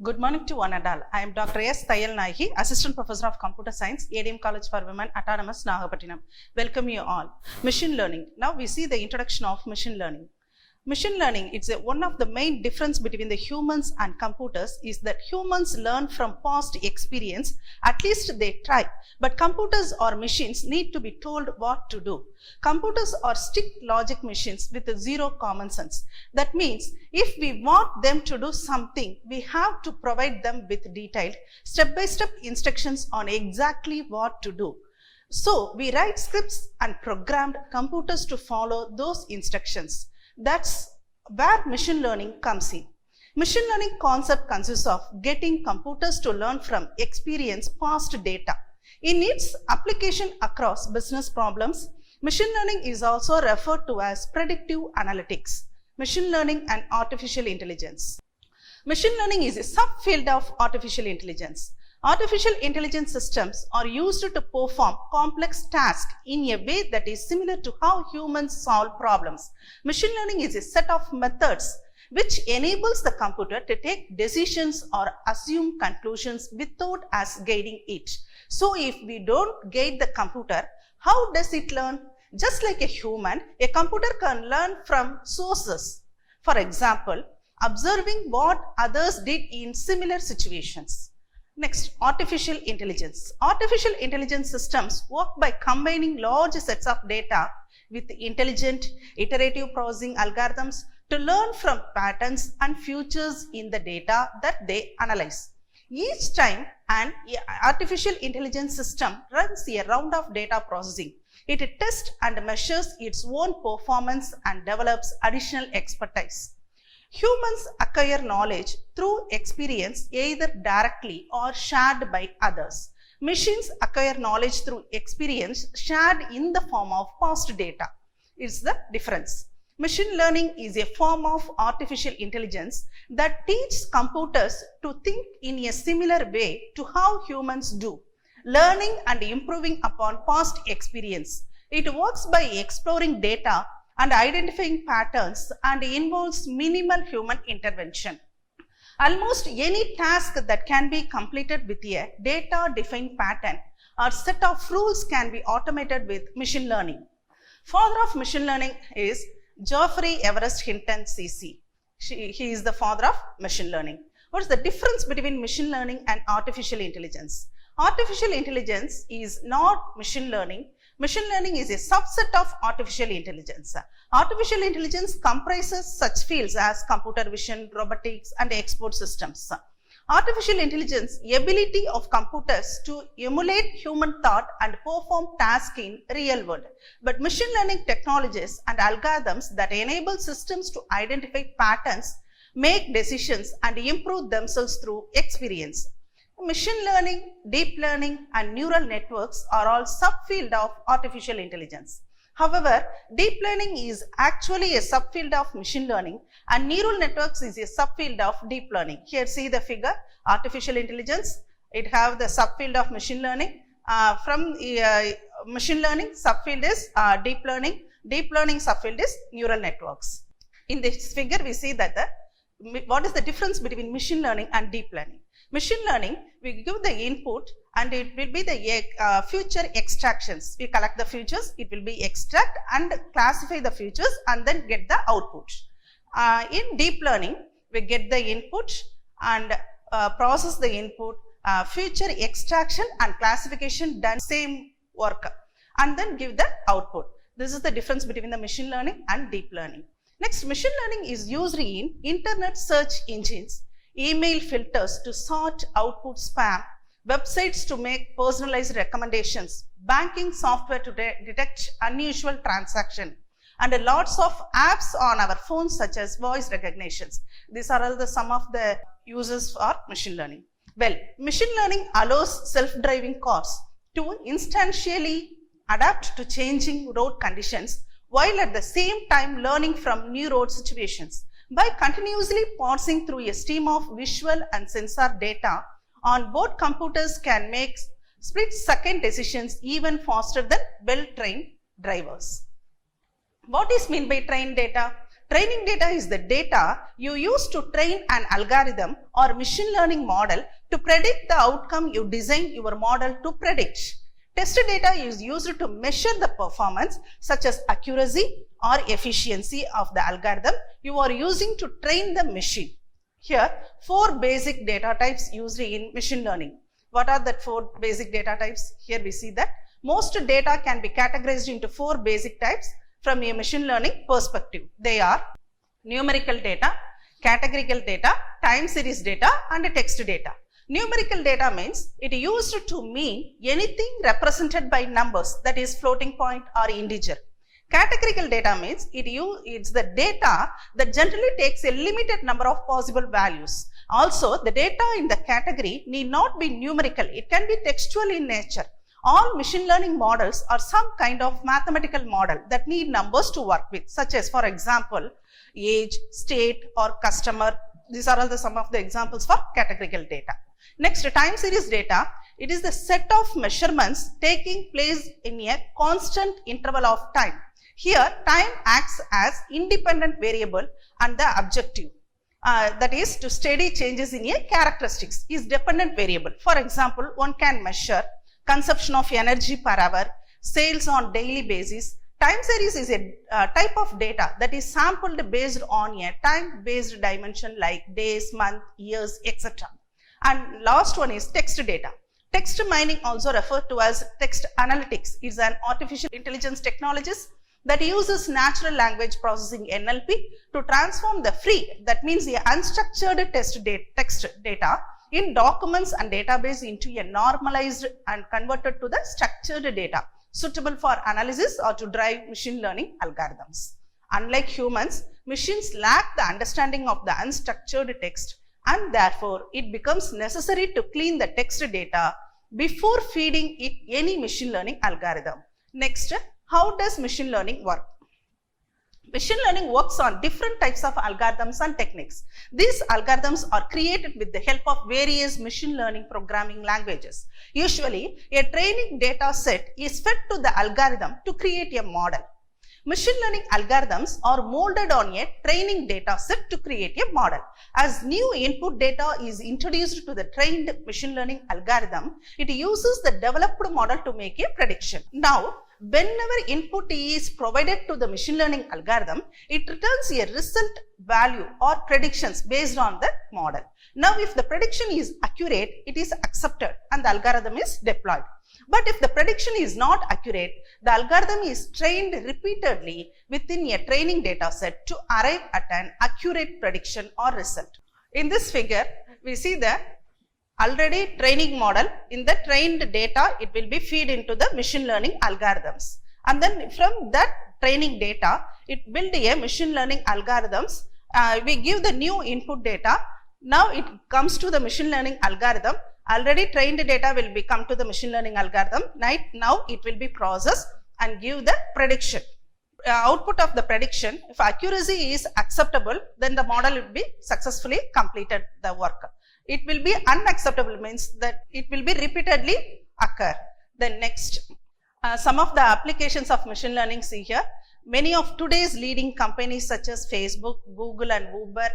Good morning to one and all. I am DR.S.THAIYALNAYAKI, Assistant Professor of Computer Science, A.D.M. College for Women, Autonomous, Nagapattinam. Welcome you all. Machine learning. Now we see the introduction of machine learning. Machine learning, it's one of the main difference between the humans and computers is that humans learn from past experience, at least they try, but computers or machines need to be told what to do. Computers are strict logic machines with zero common sense. That means if we want them to do something, we have to provide them with detailed step-by-step instructions on exactly what to do. So we write scripts and programmed computers to follow those instructions. That's where machine learning comes in. Machine learning concept consists of getting computers to learn from experience past data. In its application across business problems, machine learning is also referred to as predictive analytics, machine learning and artificial intelligence. Machine learning is a subfield of artificial intelligence. Artificial intelligence systems are used to perform complex tasks in a way that is similar to how humans solve problems. Machine learning is a set of methods which enables the computer to take decisions or assume conclusions without us guiding it. So if we don't guide the computer, how does it learn? Just like a human, a computer can learn from sources. For example, observing what others did in similar situations. Next, artificial intelligence. Artificial intelligence systems work by combining large sets of data with intelligent iterative processing algorithms to learn from patterns and features in the data that they analyze. Each time an artificial intelligence system runs a round of data processing, it tests and measures its own performance and develops additional expertise. Humans acquire knowledge through experience either directly or shared by others. Machines acquire knowledge through experience shared in the form of past data. It's the difference. Machine learning is a form of artificial intelligence that teaches computers to think in a similar way to how humans do, learning and improving upon past experience. It works by exploring data and identifying patterns and involves minimal human intervention. Almost any task that can be completed with a data-defined pattern or set of rules can be automated with machine learning. Father of machine learning is Geoffrey Everest Hinton CC. He is the father of machine learning. What is the difference between machine learning and artificial intelligence? Artificial intelligence is not machine learning. Machine learning is a subset of artificial intelligence. Artificial intelligence comprises such fields as computer vision, robotics, and expert systems. Artificial intelligence, ability of computers to emulate human thought and perform tasks in real world. But machine learning technologies and algorithms that enable systems to identify patterns, make decisions, and improve themselves through experience. Machine learning, deep learning, and neural networks are all subfield of artificial intelligence. However, deep learning is actually a subfield of machine learning and neural networks is a subfield of deep learning. Here see the figure, artificial intelligence, it have the subfield of machine learning. From machine learning, subfield is deep learning subfield is neural networks. In this figure, we see that what is the difference between machine learning and deep learning. Machine learning, we give the input and it will be the future extractions. We collect the features, it will be extract and classify the features and then get the output. In deep learning, we get the input and process the input, future extraction and classification done same work and then give the output. This is the difference between the machine learning and deep learning. Next, machine learning is used in internet search engines, email filters to sort output spam, websites to make personalized recommendations, banking software to detect unusual transaction, and lots of apps on our phones such as voice recognitions. These are all the some of the uses for machine learning. Well, machine learning allows self-driving cars to instantaneously adapt to changing road conditions while at the same time learning from new road situations. By continuously parsing through a stream of visual and sensor data, on board computers can make split-second decisions even faster than well-trained drivers. What is meant by trained data? Training data is the data you use to train an algorithm or machine learning model to predict the outcome you design your model to predict. Test data is used to measure the performance such as accuracy or efficiency of the algorithm you are using to train the machine. Here, 4 basic data types used in machine learning. What are the 4 basic data types? Here we see that most data can be categorized into 4 basic types from a machine learning perspective. They are numerical data, categorical data, time series data, and text data. Numerical data means it is used to mean anything represented by numbers, that is floating point or integer. Categorical data means it's the data that generally takes a limited number of possible values. Also, the data in the category need not be numerical. It can be textual in nature. All machine learning models are some kind of mathematical model that need numbers to work with, such as, for example, age, state, or customer. These are all some of the examples for categorical data. Next, time series data. It is the set of measurements taking place in a constant interval of time. Here, time acts as independent variable and the objective, that is to study changes in a characteristics, is dependent variable. For example, one can measure consumption of energy per hour, sales on daily basis. Time series is a type of data that is sampled based on a time-based dimension like days, month, years, etc. And last one is text data. Text mining, also referred to as text analytics, is an artificial intelligence technology that uses natural language processing NLP to transform the free, that means the unstructured text data in documents and database into a normalized and converted to the structured data suitable for analysis or to drive machine learning algorithms. Unlike humans, machines lack the understanding of the unstructured text, and therefore it becomes necessary to clean the text data before feeding it any machine learning algorithm. Next, how does machine learning work? Machine learning works on different types of algorithms and techniques. These algorithms are created with the help of various machine learning programming languages. Usually, a training data set is fed to the algorithm to create a model. Machine learning algorithms are molded on a training data set to create a model. As new input data is introduced to the trained machine learning algorithm, it uses the developed model to make a prediction. Now, whenever input is provided to the machine learning algorithm, it returns a result value or predictions based on the model. Now, if the prediction is accurate, it is accepted and the algorithm is deployed. But if the prediction is not accurate, the algorithm is trained repeatedly within a training data set to arrive at an accurate prediction or result. In this figure, we see the already training model. In the trained data, it will be fed into the machine learning algorithms. And then from that training data, it build a machine learning algorithms. We give the new input data. Now it comes to the machine learning algorithm. Already trained data will come to the machine learning algorithm. Now it will be processed and give the prediction. Output of the prediction, if accuracy is acceptable, then the model will be successfully completed the work. It will be unacceptable, means that it will be repeatedly occur. Then next, some of the applications of machine learning see here. Many of today's leading companies such as Facebook, Google and Uber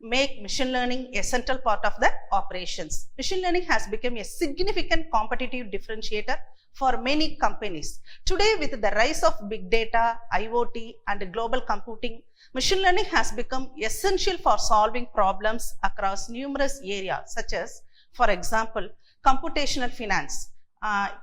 make machine learning a central part of their operations. Machine learning has become a significant competitive differentiator for many companies. Today, with the rise of big data, IoT and global computing, machine learning has become essential for solving problems across numerous areas such as, for example, computational finance,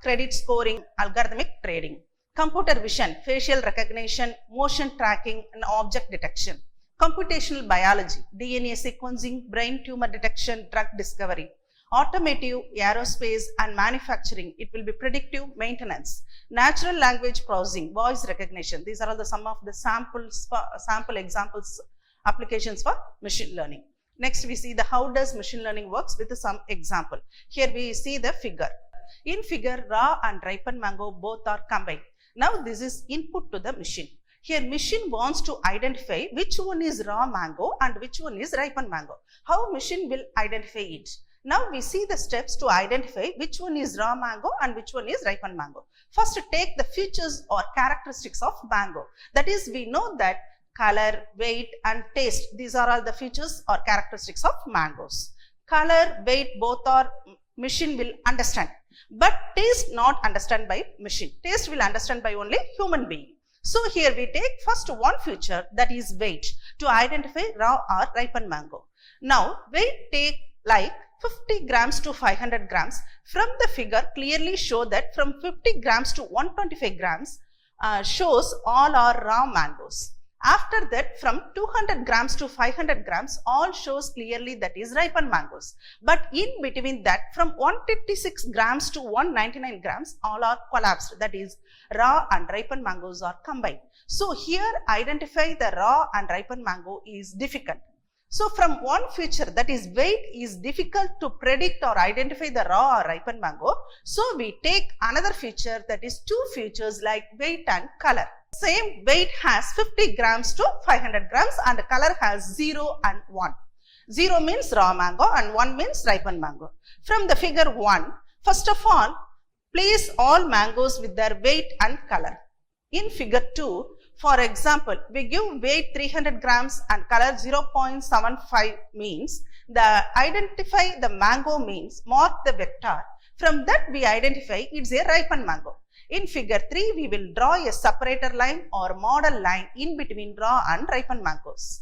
credit scoring, algorithmic trading, computer vision, facial recognition, motion tracking and object detection, computational biology, DNA sequencing, brain tumor detection, drug discovery, automotive, aerospace and manufacturing. It will be predictive maintenance, natural language processing, voice recognition. These are all some of the sample examples, applications for machine learning. Next, we see the how does machine learning works with some example. Here we see the figure. In figure, raw and ripened mango both are combined. Now this is input to the machine. Here machine wants to identify which one is raw mango and which one is ripened mango. How machine will identify it? Now we see the steps to identify which one is raw mango and which one is ripened mango. First, take the features or characteristics of mango. That is, we know that color, weight and taste. These are all the features or characteristics of mangoes. Color, weight, both are machine will understand, but taste not understand by machine. Taste will understand by only human being. So here we take first one feature, that is weight, to identify raw or ripened mango. Now weight take like 50 grams to 500 grams. From the figure clearly show that from 50 grams to 125 grams shows all are raw mangoes. After that, from 200 grams to 500 grams, all shows clearly that is ripened mangoes. But in between that, from 156 grams to 199 grams, all are collapsed. That is, raw and ripened mangoes are combined. So here, identify the raw and ripened mango is difficult. So from one feature, that is weight, is difficult to predict or identify the raw or ripened mango. So we take another feature, that is two features like weight and color. Same weight has 50 grams to 500 grams and color has 0 and 1. 0 means raw mango and 1 means ripened mango. From the figure 1, first of all, place all mangoes with their weight and color. In figure 2, for example, we give weight 300 grams and color 0.75 means the identify the mango means mark the vector. From that we identify it's a ripened mango. In figure 3, we will draw a separator line or model line in between raw and ripened mangoes.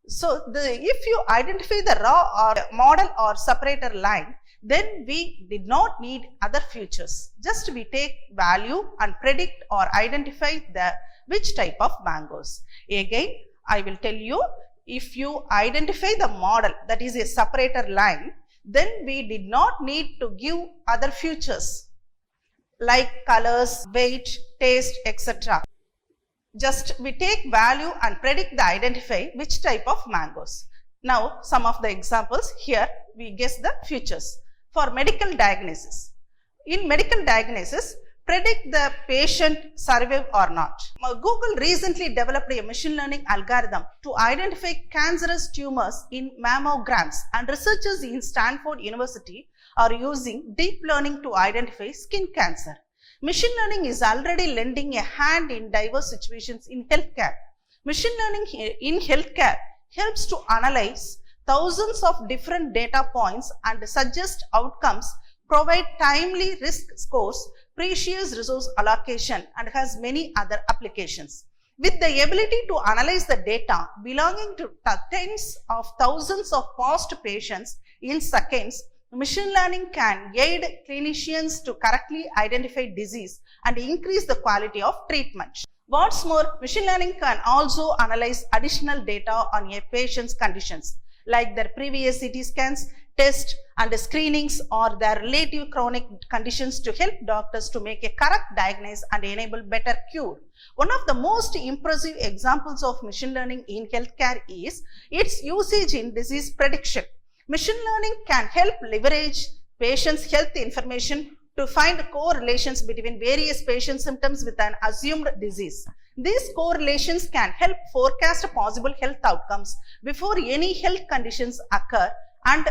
So if you identify the raw or model or separator line, then we did not need other features. Just we take value and predict or identify the which type of mangoes. Again, I will tell you, if you identify the model, that is a separator line, then we did not need to give other features like colors, weight, taste, etc. Just we take value and predict the identify which type of mangoes. Now some of the examples here we guess the features. For medical diagnosis. In medical diagnosis, predict the patient survive or not. Google recently developed a machine learning algorithm to identify cancerous tumors in mammograms, and researchers in Stanford University are using deep learning to identify skin cancer. Machine learning is already lending a hand in diverse situations in healthcare. Machine learning in healthcare helps to analyze thousands of different data points and suggest outcomes, provide timely risk scores, precious resource allocation, and has many other applications. With the ability to analyze the data belonging to tens of thousands of past patients in seconds, machine learning can aid clinicians to correctly identify disease and increase the quality of treatment. What's more, machine learning can also analyze additional data on a patient's conditions, like their previous CT scans, tests and screenings, or their relative chronic conditions, to help doctors to make a correct diagnosis and enable better cure. One of the most impressive examples of machine learning in healthcare is its usage in disease prediction. Machine learning can help leverage patients' health information to find correlations between various patient symptoms with an assumed disease. These correlations can help forecast possible health outcomes before any health conditions occur and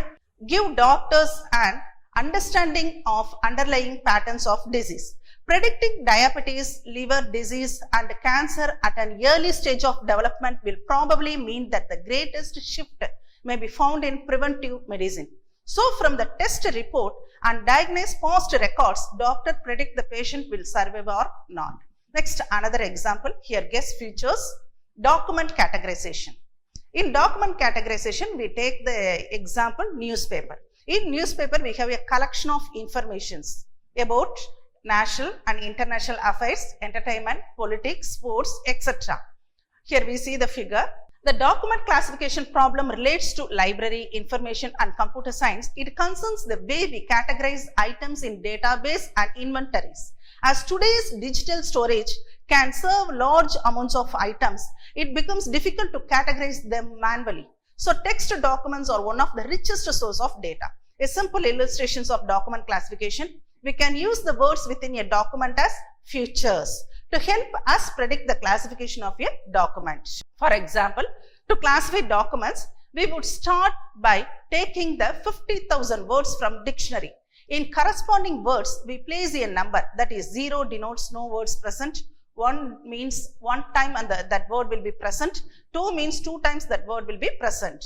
give doctors an understanding of underlying patterns of disease. Predicting diabetes, liver disease and cancer at an early stage of development will probably mean that the greatest shift may be found in preventive medicine. So from the test report and diagnose past records, doctor predict the patient will survive or not. Next, another example, here guess features, document categorization. In document categorization, we take the example newspaper. In newspaper, we have a collection of informations about national and international affairs, entertainment, politics, sports, etc. Here we see the figure. The document classification problem relates to library, information and computer science. It concerns the way we categorize items in database and inventories. As today's digital storage can serve large amounts of items, it becomes difficult to categorize them manually. So text documents are one of the richest source of data. A simple illustrations of document classification, we can use the words within a document as features to help us predict the classification of a document. For example, to classify documents, we would start by taking the 50,000 words from dictionary. In corresponding words, we place a number, that is 0 denotes no words present, One means one time and that word will be present. Two means two times that word will be present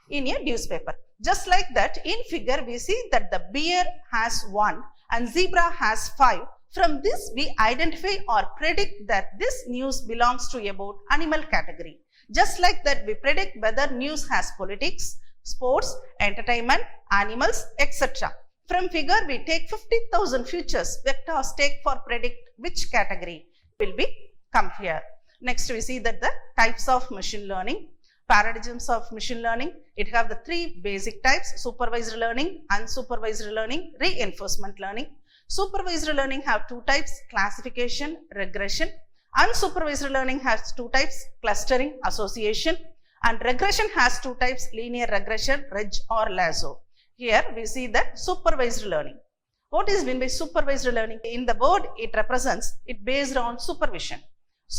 in a newspaper. Just like that, in figure we see that the bear has 1 and zebra has 5. From this we identify or predict that this news belongs to about animal category. Just like that, we predict whether news has politics, sports, entertainment, animals, etc. From figure we take 50,000 futures vectors take for predict which category will be come here. Next we see that the types of machine learning, paradigms of machine learning. It have the 3 basic types: supervised learning, unsupervised learning, reinforcement learning. Supervised learning have 2 types: classification, regression. Unsupervised learning has 2 types: clustering, association, and regression has 2 types: linear regression, ridge or lasso. Here we see that supervised learning. What is meant by supervised learning? In the word it represents it based on supervision.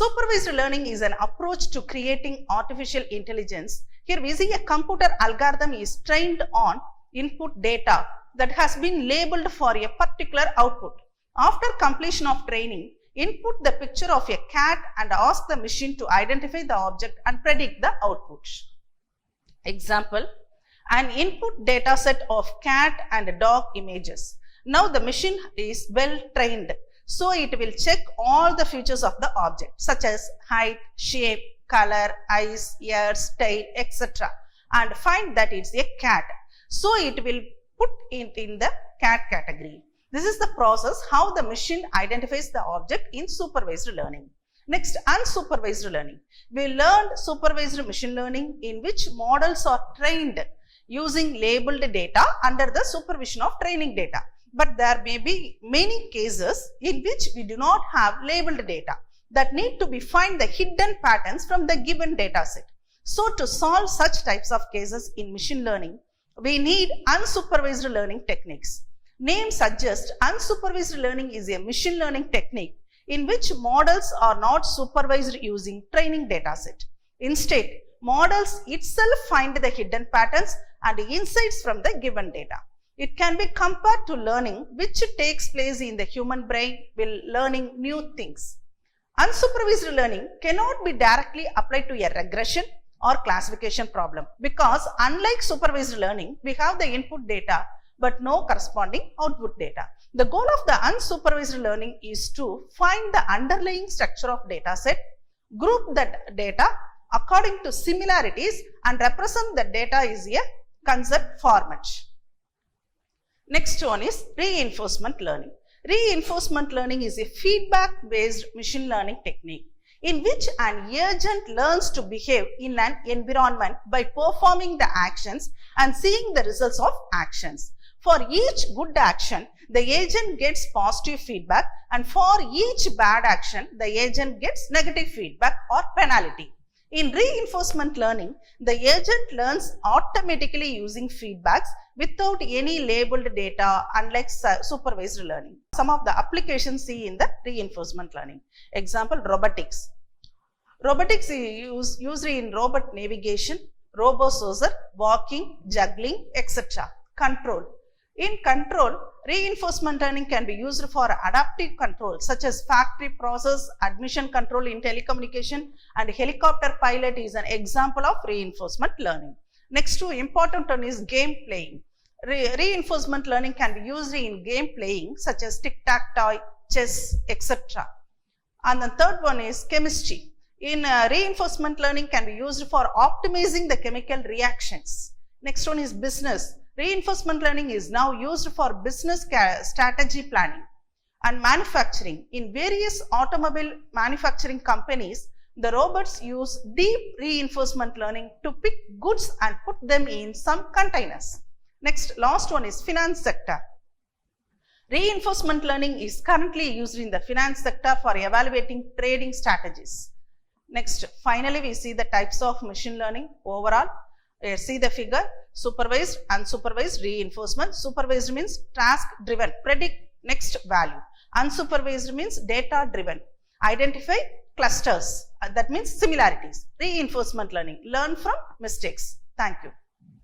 Supervised learning is an approach to creating artificial intelligence. Here we see a computer algorithm is trained on input data that has been labeled for a particular output. After completion of training, input the picture of a cat and ask the machine to identify the object and predict the output. Example, an input data set of cat and dog images. Now the machine is well trained, so it will check all the features of the object such as height, shape, color, eyes, ears, tail, etc. and find that it's a cat. So it will put it in the cat category. This is the process how the machine identifies the object in supervised learning. Next, unsupervised learning. We learned supervised machine learning in which models are trained using labeled data under the supervision of training data. But there may be many cases in which we do not have labeled data that need to be find the hidden patterns from the given data set. So to solve such types of cases in machine learning, we need unsupervised learning techniques. Name suggests unsupervised learning is a machine learning technique in which models are not supervised using training data set. Instead, models itself find the hidden patterns and insights from the given data. It can be compared to learning which takes place in the human brain while learning new things. Unsupervised learning cannot be directly applied to a regression or classification problem because unlike supervised learning, we have the input data but no corresponding output data. The goal of the unsupervised learning is to find the underlying structure of data set, group that data according to similarities and represent the data is a concept format. Next one is reinforcement learning. Reinforcement learning is a feedback-based machine learning technique in which an agent learns to behave in an environment by performing the actions and seeing the results of actions. For each good action, the agent gets positive feedback, and for each bad action, the agent gets negative feedback or penalty. In reinforcement learning, the agent learns automatically using feedbacks without any labeled data, unlike supervised learning. Some of the applications see in the reinforcement learning. Example, robotics. Robotics is used in robot navigation, robo-saucer, walking, juggling, etc. Control. In control, reinforcement learning can be used for adaptive control such as factory process, admission control in telecommunication, and helicopter pilot is an example of reinforcement learning. Next to important one is game playing. Reinforcement learning can be used in game playing such as tic-tac-toe, chess, etc. And the third one is chemistry. In reinforcement learning can be used for optimizing the chemical reactions. Next one is business. Reinforcement learning is now used for business strategy planning and manufacturing. In various automobile manufacturing companies, the robots use deep reinforcement learning to pick goods and put them in some containers. Next, last one is finance sector. Reinforcement learning is currently used in the finance sector for evaluating trading strategies. Next, finally, we see the types of machine learning overall. See the figure, supervised, unsupervised, reinforcement. Supervised means task driven, predict next value. Unsupervised means data driven, identify clusters, that means similarities. Reinforcement learning, learn from mistakes. Thank you.